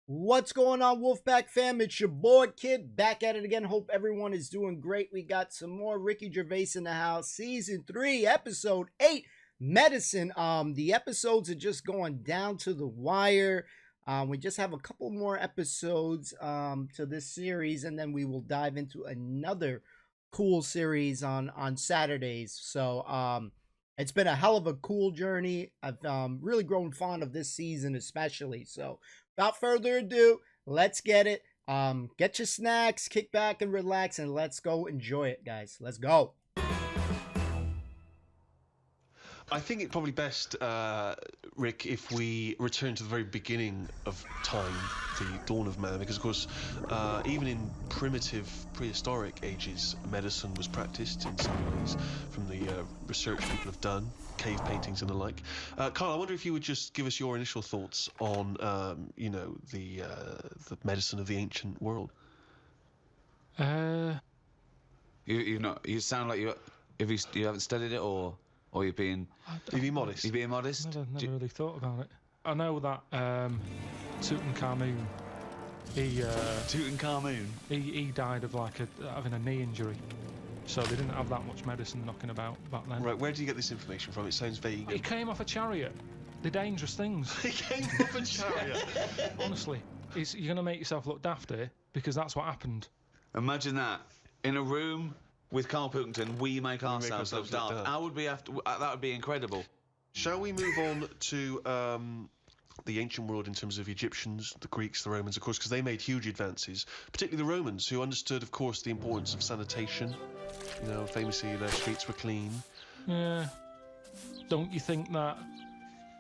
What's going on, Wolfpack fam? It's your boy Kid back at it again. Hope everyone is doing great. We got some more Ricky Gervais in the house. Season 3, episode 8, Medicine. The episodes are just going down to the wire. We just have a couple more episodes to this series, and then we will dive into another cool series on Saturdays. So it's been a hell of a cool journey. I've really grown fond of this season especially. So without further ado, let's get it. Get your snacks, kick back and relax, and let's go enjoy it, guys. Let's go. I think it's probably best, Rick, if we return to the very beginning of time, the dawn of man, because of course, even in primitive prehistoric ages, medicine was practiced in some ways from the research people have done, cave paintings and the like. Carl, I wonder if you would just give us your initial thoughts on, the medicine of the ancient world. You sound like you haven't studied it, or you're being modest. You're being modest. Never really thought about it. I know that Tutankhamun, he died of having a knee injury, so they didn't have that much medicine knocking about back then. Right, where do you get this information from? It sounds vague. He came off a chariot. They're dangerous things. He came off a chariot. Honestly, you're gonna make yourself look daft here, because that's what happened. Imagine that in a room with Carl Pilkington, we make ourselves look daft. That would be incredible. Shall we move on to the ancient world in terms of Egyptians, the Greeks, the Romans, of course, because they made huge advances, particularly the Romans, who understood, of course, the importance of sanitation. You know, famously, their streets were clean. Yeah. Don't you think that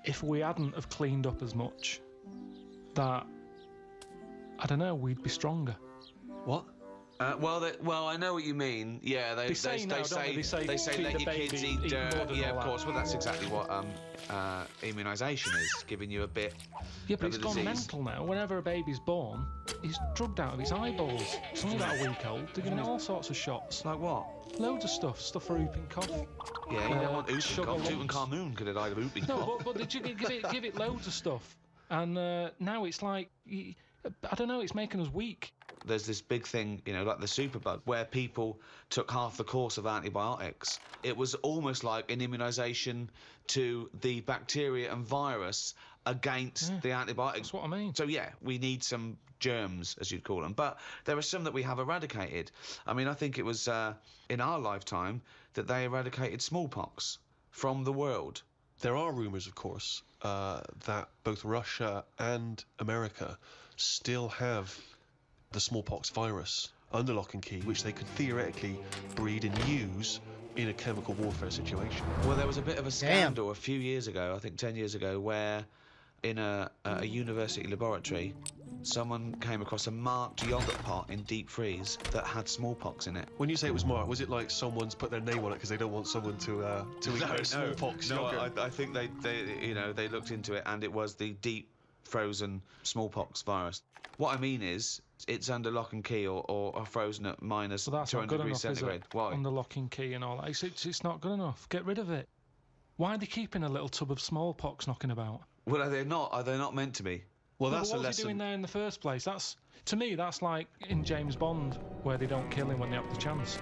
if we hadn't have cleaned up as much, that, I don't know, we'd be stronger? What? Well, I know what you mean. Yeah, they say let your kids eat dirt. Yeah, of course. Well, that's exactly what immunisation is, giving you a bit. Yeah, but it's of gone disease. mental now. Whenever a baby's born, he's drugged out of his eyeballs. It's only about a week old. They're giving all sorts of shots. Like what? Loads of stuff for whooping cough. Yeah, you don't want whooping cough. Tutankhamun could have died of whooping cough. No, but did you give it loads of stuff, and now it's like, I don't know, it's making us weak. There's this big thing, like the superbug, where people took half the course of antibiotics. It was almost like an immunisation to the bacteria and virus against the antibiotics. That's what I mean. So yeah, we need some germs, as you'd call them, but there are some that we have eradicated. I mean, I think it was in our lifetime that they eradicated smallpox from the world. There are rumours, of course, that both Russia and America still have the smallpox virus under lock and key, which they could theoretically breed and use in a chemical warfare situation. Well, there was a bit of a scandal a few years ago, I think 10 years ago, where in a university laboratory, someone came across a marked yogurt pot in deep freeze that had smallpox in it. When you say it was marked, was it like someone's put their name on it because they don't want someone to eat their smallpox yogurt? No, I think they looked into it, and it was the deep frozen smallpox virus. What I mean is, it's under lock and key or frozen at minus 200 degrees centigrade. Why? Under lock and key and all that. It's not good enough. Get rid of it. Why are they keeping a little tub of smallpox knocking about? Well, are they not meant to be? Well, that's a lesson. What's he doing there in the first place? To me, that's like in James Bond, where they don't kill him when they have the chance.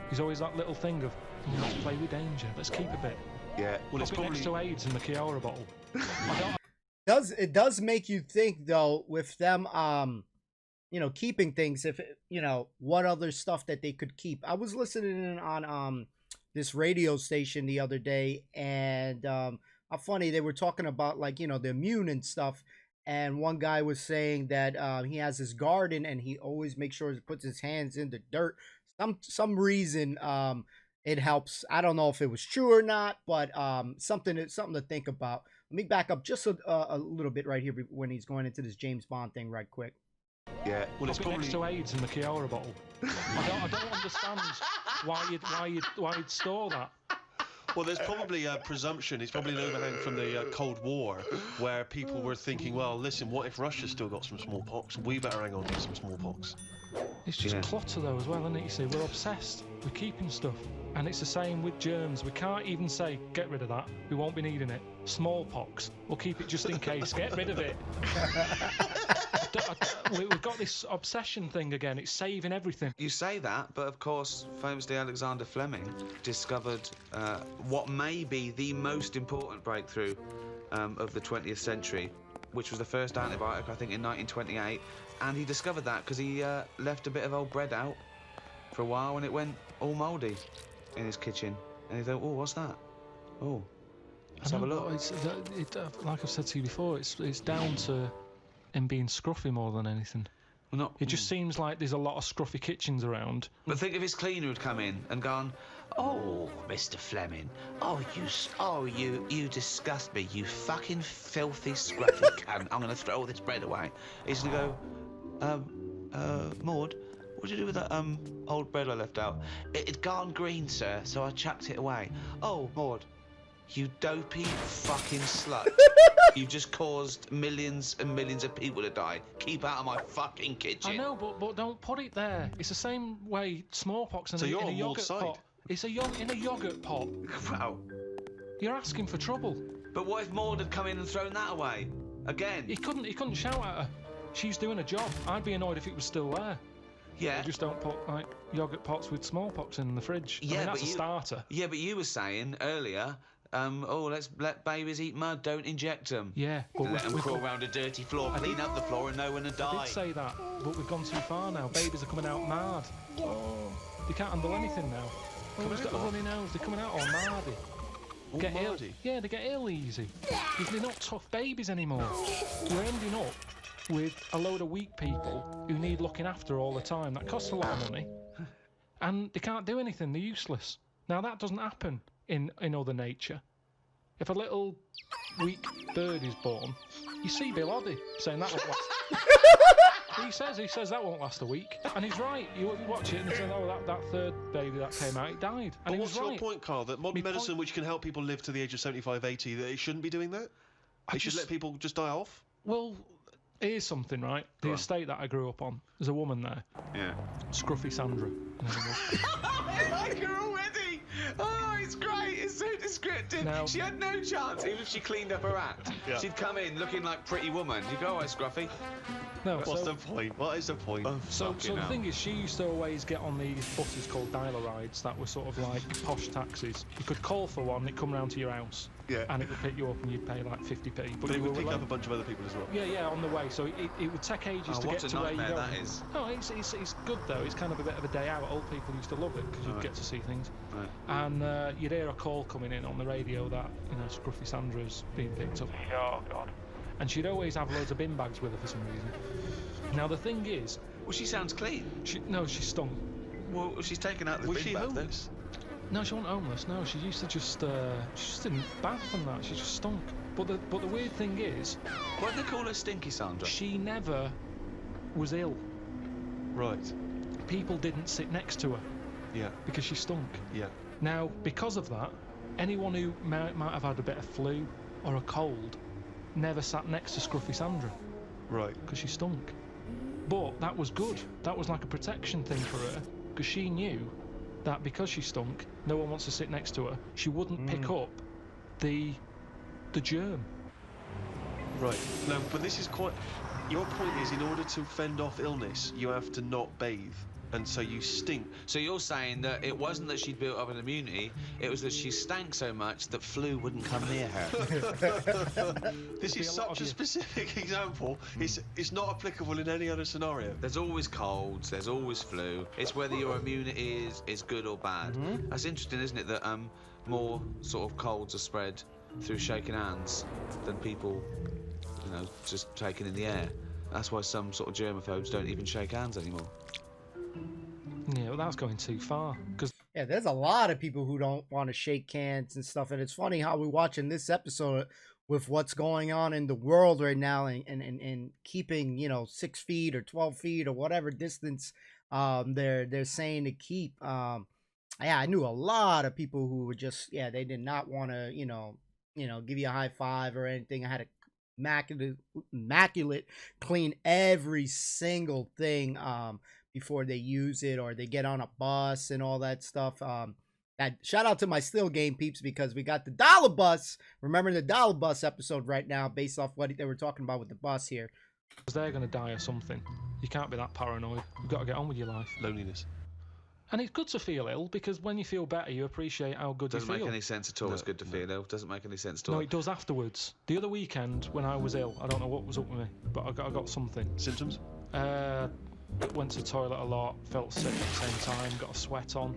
He's always that little thing of, let's play with danger. Let's keep a bit. Yeah. Well, it's probably next to AIDS in the Kiora bottle. It does make you think, though, with them keeping things, if what other stuff that they could keep. I was listening on this radio station the other day, and how funny they were talking about, like, the immune and stuff, and one guy was saying that he has his garden and he always makes sure he puts his hands in the dirt. Some reason it helps. I don't know if it was true or not, but something to think about. Let me back up just a little bit right here when he's going into this James Bond thing right quick. Yeah, well, it's probably next to AIDS in the Kiora bottle. I don't understand why you'd store that. Well, there's probably a presumption. It's probably an overhang from the Cold War, where people were thinking, well, listen, what if Russia's still got some smallpox? We better hang on to some smallpox. It's just clutter, though, as well, isn't it? You see, we're obsessed. we're keeping stuff. And it's the same with germs. We can't even say, get rid of that. We won't be needing it. Smallpox, we'll keep it just in case. Get rid of it. We've got this obsession thing again. It's saving everything. You say that, but of course, famously Alexander Fleming discovered what may be the most important breakthrough of the 20th century, which was the first antibiotic, I think, in 1928. And he discovered that because he left a bit of old bread out for a while and it went all mouldy in his kitchen. And he thought, oh, what's that? Oh, let's have a look. Like I've said to you before, it's down to him being scruffy more than anything. Well, It just seems like there's a lot of scruffy kitchens around. But think if his cleaner had come in and gone, oh, Mr. Fleming, you disgust me, you fucking filthy scruffy cunt. I'm going to throw all this bread away. He's going to go, Maud, what'd you do with that old bread I left out? It'd gone green, sir, so I chucked it away. Oh, Maud, you dopey fucking slut. You've just caused millions and millions of people to die. Keep out of my fucking kitchen. I know, but don't put it there. It's the same way smallpox in a yogurt pot. It's in a yogurt pot. Wow. You're asking for trouble. But what if Maud had come in and thrown that away? Again? He couldn't shout at her. She's doing a job. I'd be annoyed if it was still there. Yeah. You just don't put like yogurt pots with smallpox in the fridge. Yeah, that's a starter. Yeah, but you were saying earlier, let's let babies eat mud, don't inject them. Yeah, but let them crawl around a dirty floor, clean up the floor, and know when to die. I did say that, but we've gone too far now. Babies are coming out mad. Oh, they can't handle anything now. Oh, he's got a runny nose. They're coming out all mardy. Get ill. Yeah, they get ill easy. They're not tough babies anymore. We're ending up with a load of weak people who need looking after all the time. That costs a lot of money, and they can't do anything. They're useless. Now that doesn't happen in other nature. If a little weak bird is born, you see Bill Oddie saying that won't last. He says that won't last a week, and he's right. You watch it and he says, oh, that third baby that came out, it died. And but what's your point, Carl? That modern medicine, which can help people live to the age of 75, 80, that it shouldn't be doing that? It should let people just die off? Well, here's something, right? The estate that I grew up on, there's a woman there. Yeah. Scruffy Sandra. I like her already. Oh, it's great. It's so descriptive. Now, she had no chance, even if she cleaned up her act. Yeah. She'd come in looking like Pretty Woman. You go, Scruffy. No, what's the point? What is the point? Oh, so the thing is, she used to always get on these buses called dialer rides that were sort of like posh taxis. You could call for one, it'd come round to your house. Yeah. And it would pick you up and you'd pay like 50p. But it would pick up a bunch of other people as well. Yeah, on the way. So it would take ages to get to where you go. That is. No, it's good though. It's kind of a bit of a day out. Old people used to love it because you'd get to see things. Right. And you'd hear a call coming in on the radio that, Scruffy Sandra's being picked up. Oh, God. And she'd always have loads of bin bags with her for some reason. Now, the thing is... Well, she sounds clean. She stunk. Well, she's taken out the bin bag, though. Homeless? No, she wasn't homeless. No, she used to just... she just didn't bath and that. She just stunk. But the weird thing is... Why do they call her Stinky Sandra? She never was ill. Right. People didn't sit next to her. Yeah. Because she stunk. Yeah. Now, because of that, anyone who might have had a bit of flu or a cold never sat next to Scruffy Sandra. Right. Because she stunk. But that was good. That was like a protection thing for her, because she knew that because she stunk, no one wants to sit next to her. She wouldn't pick up the germ. Right. Now, but this is quite... Your point is, in order to fend off illness, you have to not bathe. And so you stink. So you're saying that it wasn't that she'd built up an immunity, it was that she stank so much that flu wouldn't come near her. This is such a specific example. It's not applicable in any other scenario. There's always colds, there's always flu. It's whether your immunity is good or bad. That's interesting, isn't it, that more sort of colds are spread through shaking hands than people, just taking in the air. That's why some sort of germaphobes don't even shake hands anymore. Yeah, well, that's going too far. Yeah, there's a lot of people who don't want to shake hands and stuff. And it's funny how we're watching this episode with what's going on in the world right now and keeping, 6 feet or 12 feet or whatever distance they're saying to keep. Yeah, I knew a lot of people who were just, they did not want to, give you a high five or anything. I had a immaculate clean every single thing before they use it or they get on a bus and all that stuff. Shout out to my Still Game peeps because we got the dollar bus. Remember the dollar bus episode right now based off what they were talking about with the bus here. Because they're going to die or something. You can't be that paranoid. You've got to get on with your life. Loneliness. And it's good to feel ill because when you feel better, you appreciate how good you feel. Doesn't make any sense at all. It's good to feel ill. Doesn't make any sense at all. No, it does afterwards. The other weekend when I was ill, I don't know what was up with me, but I got something. Symptoms? Went to the toilet a lot, felt sick at the same time, got a sweat on,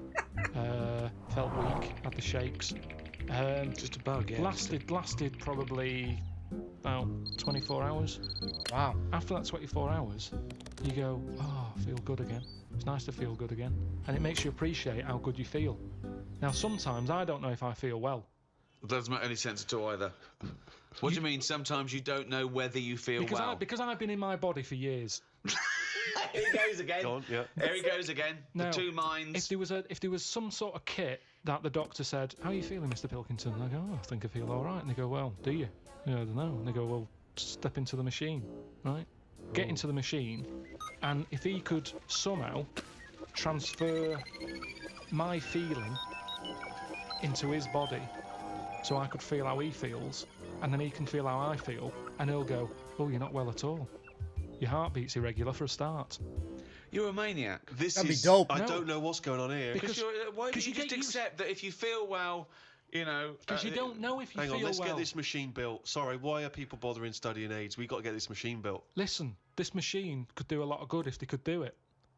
felt weak, had the shakes. Just a bug, yeah. Lasted probably about 24 hours. Wow. After that 24 hours, you go, oh, I feel good again. It's nice to feel good again. And it makes you appreciate how good you feel. Now, sometimes I don't know if I feel well. It doesn't make any sense at all either. What do you mean sometimes you don't know whether you feel well? Because I've been in my body for years. Here he goes again. Go on, yeah. Here he goes again. Now, the two minds. If there was some sort of kit that the doctor said, how are you feeling, Mr. Pilkington? And I go, oh, I think I feel all right. And they go, well, do you? Yeah, I don't know. And they go, well, step into the machine, right? Get into the machine, and if he could somehow transfer my feeling into his body so I could feel how he feels, and then he can feel how I feel, and he'll go, oh, you're not well at all. Your heartbeat's irregular for a start. You're a maniac. That'd be dope. I don't know what's going on here. Why don't you just accept that if you feel well, you know... Because you don't know if you feel well. Hang on, let's get this machine built. Sorry, why are people bothering studying AIDS? We got to get this machine built. Listen, this machine could do a lot of good if they could do it.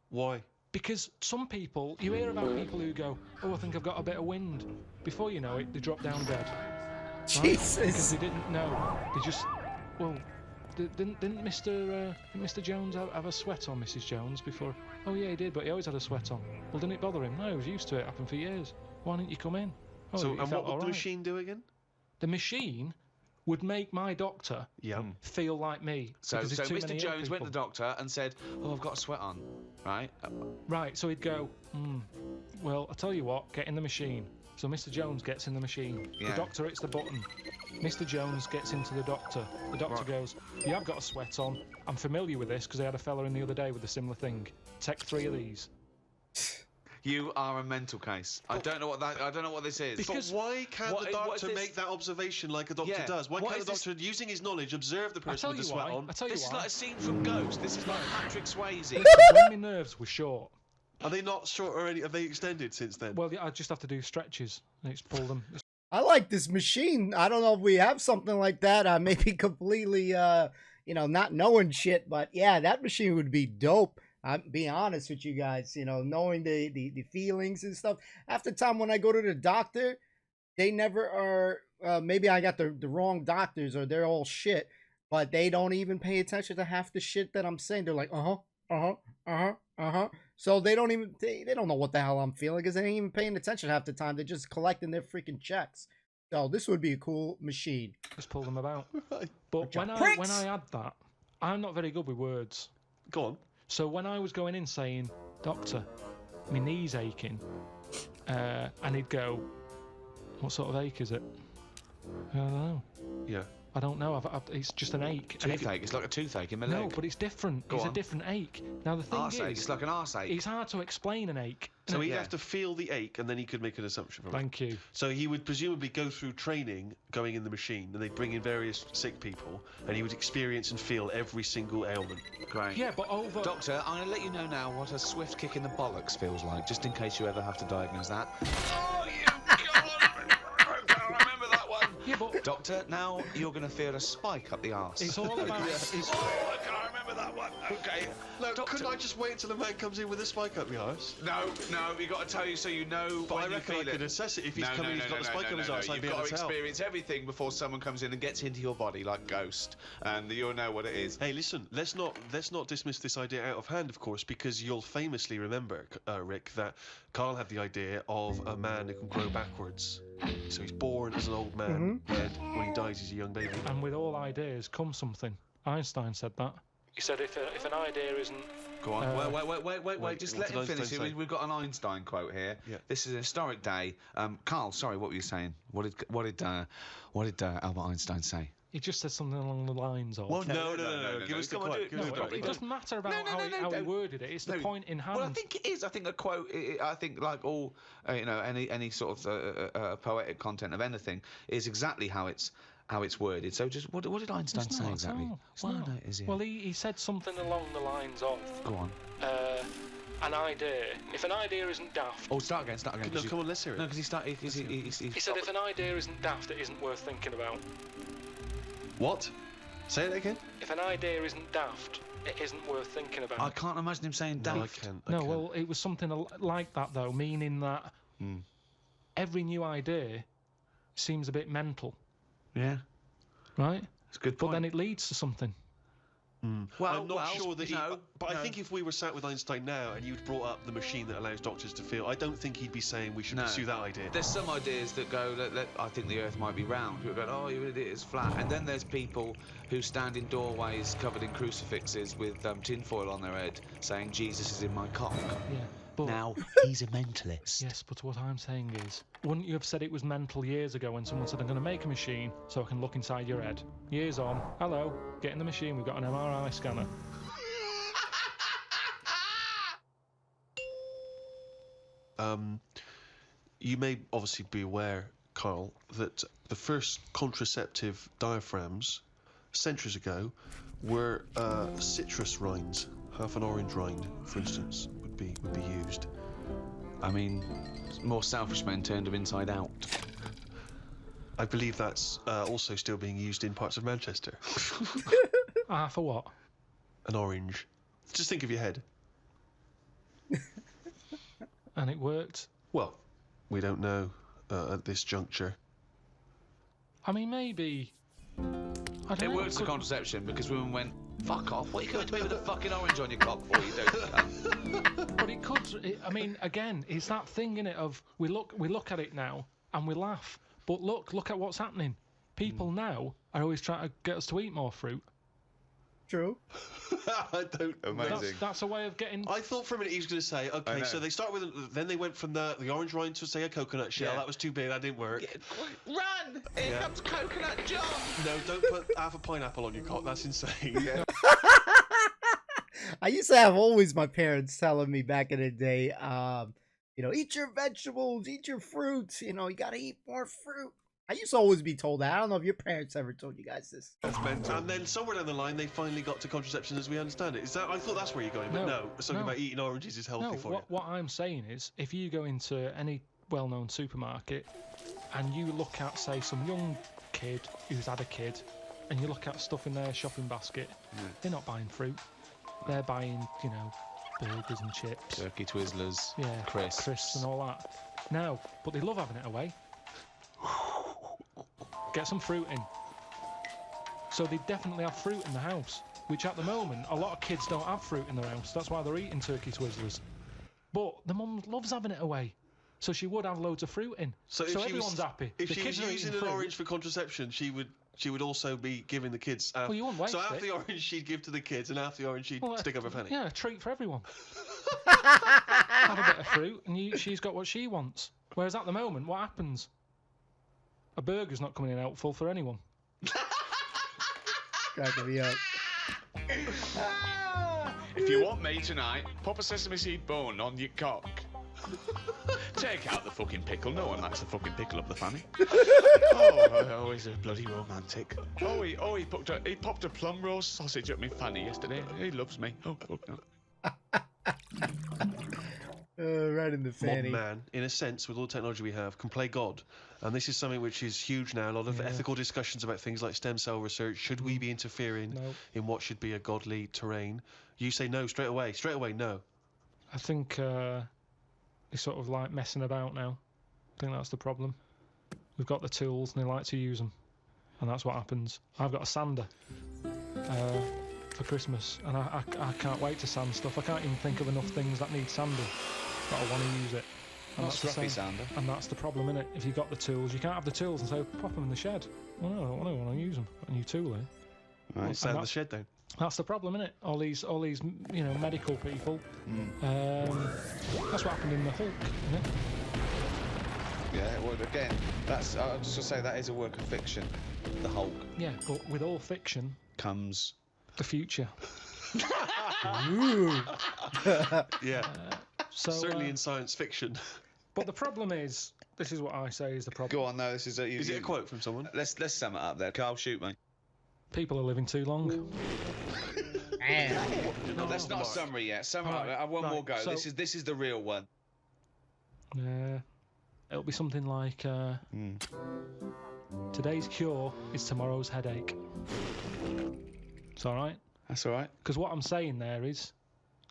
Why? Because some people, you hear about people who go, oh, I think I've got a bit of wind. Before you know it, they drop down dead. Jesus. Right? Because they didn't know. They just, well, didn't Mr. Jones have a sweat on, Mrs. Jones, before? Oh, yeah, he did, but he always had a sweat on. Well, didn't it bother him? No, he was used to it. Happened for years. Why didn't you come in? Oh, so, and what would the machine do again? The machine would make my doctor feel like me. So Mr. Jones went to the doctor and said, oh, I've got a sweat on, right? Right, so he'd go, well, I'll tell you what, get in the machine. So Mr. Jones gets in the machine. Yeah. The doctor hits the button. Mr. Jones gets into the doctor. The doctor goes, you have got a sweat on. I'm familiar with this because I had a fella in the other day with a similar thing. Take 3 of these. You are a mental case. I don't know what this is. Because why can't the doctor make that observation like a doctor does? Why can't the doctor, using his knowledge, observe the person with the sweat on? This is like a scene from Ghost. This is like Patrick Swayze. When my nerves were short. Are they not short already? Have they extended since then? Well, yeah, I just have to do stretches. And it's pull them. I like this machine. I don't know if we have something like that. I may be completely, not knowing shit. But yeah, that machine would be dope. I'm being honest with you guys, knowing the feelings and stuff. Half the time when I go to the doctor, they never are, maybe I got the wrong doctors or they're all shit, but they don't even pay attention to half the shit that I'm saying. They're like, So they don't even, they don't know what the hell I'm feeling because they ain't even paying attention half the time. They're just collecting their freaking checks. So this would be a cool machine. Just pull them about. But when I had that, I'm not very good with words. Go on. So when I was going in saying, doctor, my knee's aching, and he'd go, what sort of ache is it? I don't know. Yeah. I don't know. It's just an ache. Toothache. It's like a toothache in my leg. No, but it's different. It's a different ache. Now the thing is, it's like an arse ache. It's hard to explain an ache. So he'd have to feel the ache, and then he could make an assumption from it. Thank you. So he would presumably go through training, going in the machine, and they'd bring in various sick people, and he would experience and feel every single ailment. Great. Yeah, but Doctor, I'm going to let you know now what a swift kick in the bollocks feels like, just in case you ever have to diagnose that. Oh, you remember that one? Yeah, but... Doctor, now you're going to feel a spike up the arse. It's all about... Oh, can I remember that one? Okay. Look, Doctor... couldn't I just wait until the man comes in with a spike up the arse? No, we got to tell you so you know. But I reckon I could assess it if he's coming. He's got a spike up his arse. I'd be able to tell. You've got to experience everything before someone comes in and gets into your body like Ghost, and you'll know what it is. Hey, listen, let's not dismiss this idea out of hand, of course, because you'll famously remember, Rick, that Carl had the idea of a man who can grow backwards. So he's born as an old man, dead. When he dies, he's a young baby. And with all ideas comes something. Einstein said that. He said if an idea isn't... Go on, wait, just let him finish. We've got an Einstein quote here. Yeah. This is a historic day. Carl, sorry, what were you saying? What did Albert Einstein say? He just said something along the lines of. Well, no. Give us the quote. It doesn't matter about how he worded it. It's the point in hand. Well, I think it is. I think a quote. I think like all, any sort of poetic content of anything is exactly how it's worded. So just what did Einstein say exactly? Well, he said something along the lines of. Go on. An idea. If an idea isn't daft. Oh, start again. No, come on, let's hear it. No, because he started. He said if an idea isn't daft, it isn't worth thinking about. What? Say it again. If an idea isn't daft, it isn't worth thinking about. I can't imagine him saying daft. No, I can. Well, it was something like that though, meaning that every new idea seems a bit mental. Yeah. Right. That's a good point. But then it leads to something. Well, I'm not sure that but I think if we were sat with Einstein now and you'd brought up the machine that allows doctors to feel, I don't think he'd be saying we should pursue that idea. There's some ideas that go, I think the Earth might be round. People go, oh, it is flat. And then there's people who stand in doorways covered in crucifixes with tinfoil on their head saying, Jesus is in my cock. Yeah. But now, he's a mentalist. Yes, but what I'm saying is, wouldn't you have said it was mental years ago when someone said, I'm going to make a machine so I can look inside your head? Years on, hello, get in the machine, we've got an MRI scanner. You may obviously be aware, Carl, that the first contraceptive diaphragms, centuries ago, were citrus rinds. Half an orange rind, for instance, would be used. I mean, more selfish men turned them inside out. I believe that's also still being used in parts of Manchester. For what? An orange. Just think of your head. And it worked? Well, we don't know at this juncture. I mean, maybe... It works for contraception because women went, fuck off, what are you going to me with a fucking orange on your cock for, you don't? But it could, I mean, again, it's that thing, innit, of we look at it now and we laugh, but look at what's happening. People now are always trying to get us to eat more fruit. True. I don't. Amazing. That's a way of getting. I thought for a minute he was going to say, okay, so they start with, then they went from the orange rind to say a coconut shell. Yeah. That was too big. That didn't work. Yeah. Run! Here comes Coconut John. No, don't put half a pineapple on your cock. That's insane. Yeah. I used to have always my parents telling me back in the day, eat your vegetables, eat your fruits. You got to eat more fruit. I used to always be told that. I don't know if your parents ever told you guys this. That's mental. And then somewhere down the line, they finally got to contraception as we understand it. Is that? I thought that's where you're going, but no. Something about eating oranges is healthy for you. What I'm saying is, if you go into any well-known supermarket and you look at, say, some young kid who's had a kid, and you look at stuff in their shopping basket, they're not buying fruit. They're buying, burgers and chips. Turkey Twizzlers. Yeah, crisps and all that. No, but they love having it away. Get some fruit in. So they definitely have fruit in the house, which at the moment, a lot of kids don't have fruit in their house. That's why they're eating Turkey Twizzlers. But the mum loves having it away. So she would have loads of fruit in. So everyone's happy. If she was using an orange for contraception, she would also be giving the kids... well, you wouldn't waste half the orange she'd give to the kids and half the orange she'd stick up her fanny. Yeah, a treat for everyone. Have a bit of fruit and she's got what she wants. Whereas at the moment, what happens? A burger's not coming in helpful for anyone. Cracking me up. If you want me tonight, pop a sesame seed bone on your cock. Take out the fucking pickle. No one likes the fucking pickle up the fanny. Oh, he's a bloody romantic. He popped a plum roast sausage up my fanny yesterday. He loves me. Oh, fuck no. Right in the fanny. Modern man, in a sense, with all the technology we have, can play God. And this is something which is huge now. A lot of ethical discussions about things like stem cell research. Should we be interfering in what should be a godly terrain? You say no straight away. Straight away, no. I think they're sort of like messing about now. I think that's the problem. We've got the tools and they like to use them. And that's what happens. I've got a sander for Christmas. And I can't wait to sand stuff. I can't even think of enough things that need sanding. But I want to use it. And that's the sander. And that's the problem, innit? If you've got the tools, you can't have the tools and say, pop them in the shed. Well, no, I don't want to use them. A new tool here. Right, sand the shed down. That's the problem, innit? All these, medical people. That's what happened in the Hulk, innit? Yeah, well, again, that's, I was just gonna say, that is a work of fiction. The Hulk Yeah, but with all fiction comes... the future. Ooh. Yeah, So certainly in science fiction. But the problem is, this is what I say is the problem. Go on, no, this is a... Is it a quote from someone? Let's sum it up there. Carl, shoot me. People are living too long. No, that's not a summary yet. Sum it up. I have one more go. So, This is the real one. It'll be something like, today's cure is tomorrow's headache. It's all right? That's all right. Because what I'm saying there is,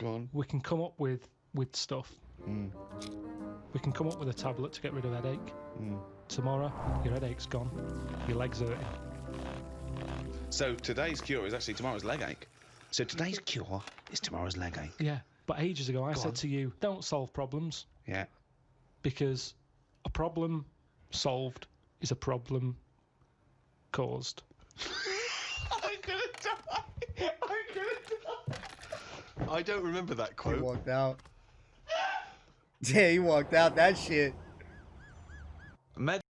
Go on. we can come up with stuff. We can come up with a tablet to get rid of headache. Tomorrow, your headache's gone. Your leg's hurting. So today's cure is actually tomorrow's leg ache. So today's cure is tomorrow's leg ache. Yeah, but ages ago I said to you, don't solve problems. Yeah. Because a problem solved is a problem caused. I'm gonna die. I'm gonna die. I don't remember that He quote. walked out. Yeah, he walked out. That shit.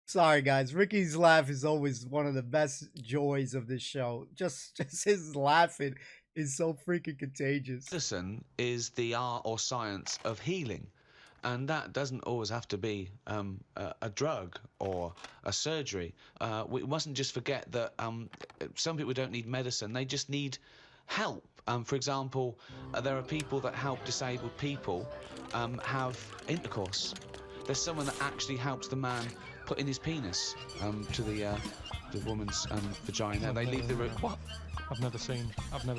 Sorry, guys. Ricky's laugh is always one of the best joys of this show. Just his laughing is so freaking contagious. Medicine is the art or science of healing. And that doesn't always have to be a drug or a surgery. We mustn't just forget that some people don't need medicine, they just need help. For example, there are people that help disabled people have intercourse. There's someone that actually helps the man put in his penis to the woman's vagina. They leave the room. What? I've never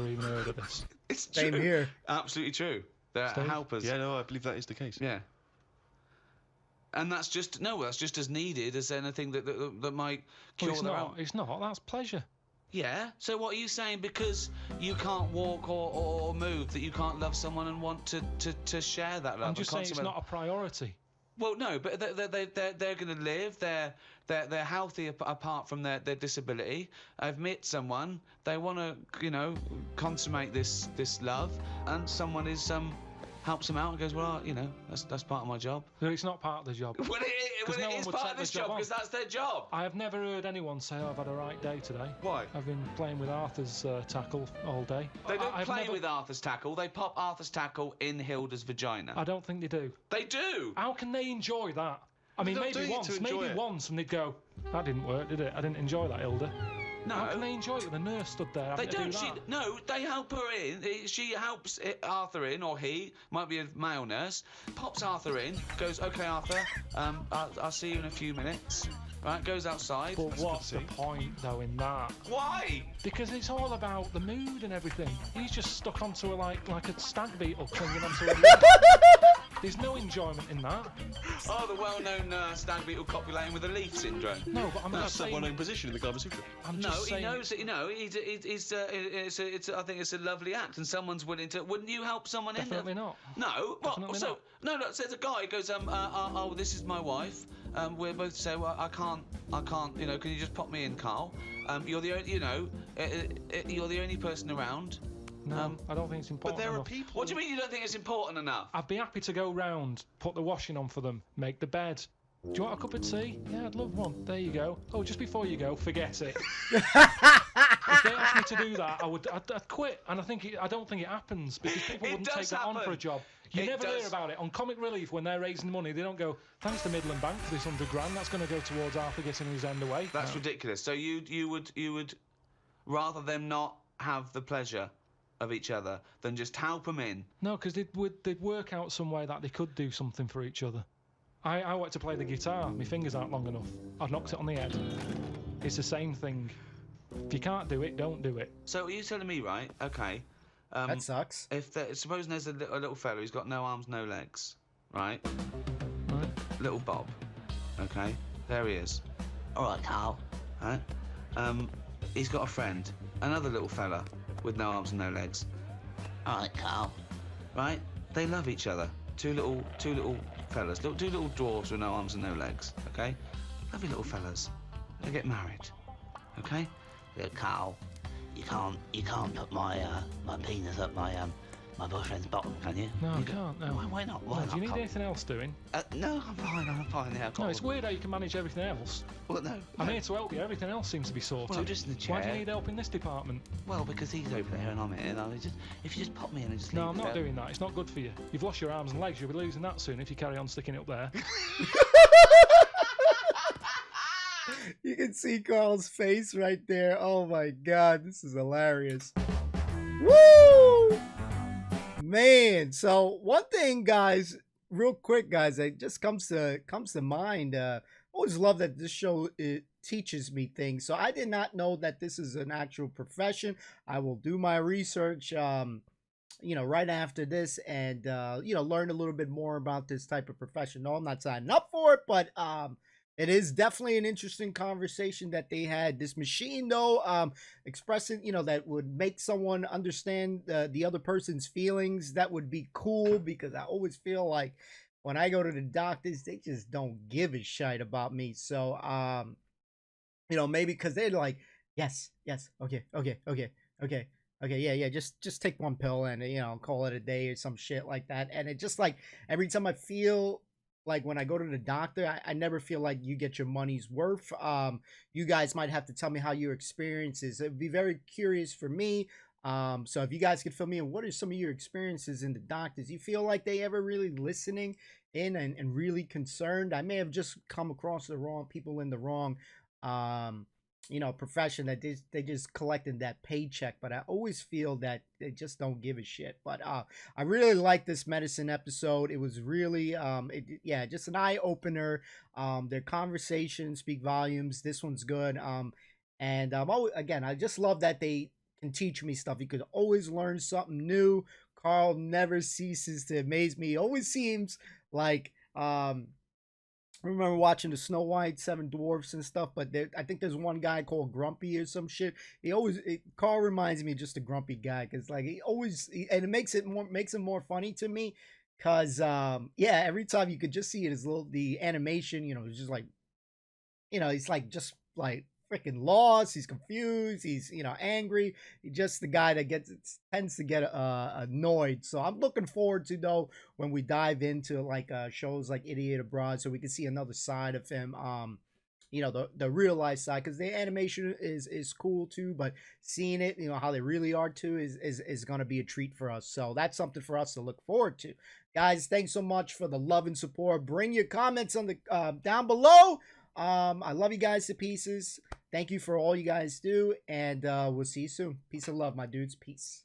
even heard of this. It's Same true. here. Absolutely true. They're Steve? helpers. Yeah, no, I believe that is the case. Yeah. And that's just as needed as anything that might cure Well, their own. it's not. That's pleasure. Yeah. So what are you saying? Because you can't walk or move, that you can't love someone and want to share that love? I'm just saying it's not a priority. Well, no, but they're going to live. They're healthy apart from their disability. I've met someone. They want to consummate this love, and someone helps them out and goes, well, that's part of my job. No, it's not part of the job. Well, it is part of this job because that's their job. I have never heard anyone say, I've had a right day today. Why? I've been playing with Arthur's tackle all day. They don't play with Arthur's tackle. They pop Arthur's tackle in Hilda's vagina. I don't think they do. They do. How can they enjoy that? I mean, They're not maybe doing it to enjoy it. once, and they'd go, that didn't work, did it? I didn't enjoy that, Hilda. No. How can they enjoy it? The nurse stood there having They to don't. do that. They help her in. She helps Arthur in, or he might be a male nurse. Pops Arthur in. Goes, okay, Arthur. I'll see you in a few minutes. Right. Goes outside. But what's the point, though, in that? Why? Because it's all about the mood and everything. He's just stuck onto her like a stag beetle clinging onto her leg. There's no enjoyment in that. Oh, the well-known stag beetle copulating with a leaf syndrome. No, but I'm That's just a saying. well-known position in the Kama Sutra. I'm No, just he saying, knows that. I think it's a lovely act, and someone's willing to. Wouldn't you help someone Definitely in? not. No. What? Definitely So not. no. Look, there's a guy who goes, oh, this is my wife. We're both say, well, I can't. Can you just pop me in, Carl? You're the only. You're the only person around. No, I don't think it's important But there are enough. people. What do you mean you don't think it's important enough? I'd be happy to go round, put the washing on for them, make the bed. Do you want a cup of tea? Yeah, I'd love one. There you go. Oh, just before you go, forget it. If they asked me to do that, I'd quit. And I don't think it happens because people wouldn't take that on for a job. You never hear about it. On Comic Relief, when they're raising money, they don't go, thanks to Midland Bank for this £100 that's going to go towards Arthur getting his end away. That's ridiculous. So you would rather them not have the pleasure of each other than just help them in. No, because they'd work out some way that they could do something for each other. I want to play the guitar. My fingers aren't long enough. I've knocked it on the head. It's the same thing. If you can't do it, don't do it. So are you telling me, right? Okay. That sucks. Supposing there's a little fella who's got no arms, no legs, right? Right? Little Bob. Okay. There he is. All right, Carl. Right? He's got a friend, another little fella with no arms and no legs. All right, Carl. Right? They love each other. Two little fellas, two little dwarves with no arms and no legs. Okay? Lovely little fellas. They get married. Okay? Yeah, Carl, you can't put my penis up my my boyfriend's bottom, can you? No, I can't. No. Why not? Why No, not? do you need anything else doing? No, I'm fine. I'm fine. Yeah, No, it's weird how you can manage everything else. Well, no. I'm here to help you. Everything else seems to be sorted. Well, I'm just in the chair. Why do you need help in this department? Well, because he's over there and I'm here. And if you just pop me in and just leave No, I'm it not there. doing that. It's not good for you. You've lost your arms and legs. You'll be losing that soon if you carry on sticking it up there. You can see Carl's face right there. Oh my god, this is hilarious. Woo! Man, so one thing, guys, real quick, guys, that just comes to mind. Always love that this show, it teaches me things. So I did not know that this is an actual profession. I will do my research right after this and learn a little bit more about this type of profession. No, I'm not signing up for it, but it is definitely an interesting conversation that they had. This machine, though, expressing, that would make someone understand the other person's feelings. That would be cool, because I always feel like when I go to the doctors, they just don't give a shit about me. So, maybe because they're like, yes, okay, yeah, just take one pill and, call it a day or some shit like that. And it just like every time I feel like when I go to the doctor, I never feel like you get your money's worth. You guys might have to tell me how your experience is. It'd be very curious for me. So if you guys could fill me in, what are some of your experiences in the doctors? You feel like they ever really listening in and really concerned? I may have just come across the wrong people in the wrong, profession, that they just collecting that paycheck, but I always feel that they just don't give a shit. But I really like this medicine episode. It was really just an eye-opener. Their conversations speak volumes. This one's good. And again, I just love that they can teach me stuff. You could always learn something new. Carl never ceases to amaze me. He always seems like I remember watching the Snow White, Seven Dwarfs and stuff, but I think there's one guy called Grumpy or some shit. Carl reminds me of just a grumpy guy, because like and it makes him more funny to me, because every time you could just see it, the animation, it's just like, he's like just like freaking lost. He's confused. He's angry. He's just the guy that tends to get annoyed. So I'm looking forward to, though, when we dive into like shows like Idiot Abroad, so we can see another side of him. The real life side, because the animation is cool too, but seeing it, how they really are too, is gonna be a treat for us. So that's something for us to look forward to, guys. Thanks so much for the love and support. Bring your comments on the down below. I love you guys to pieces. Thank you for all you guys do, and we'll see you soon. Peace and love, my dudes. Peace.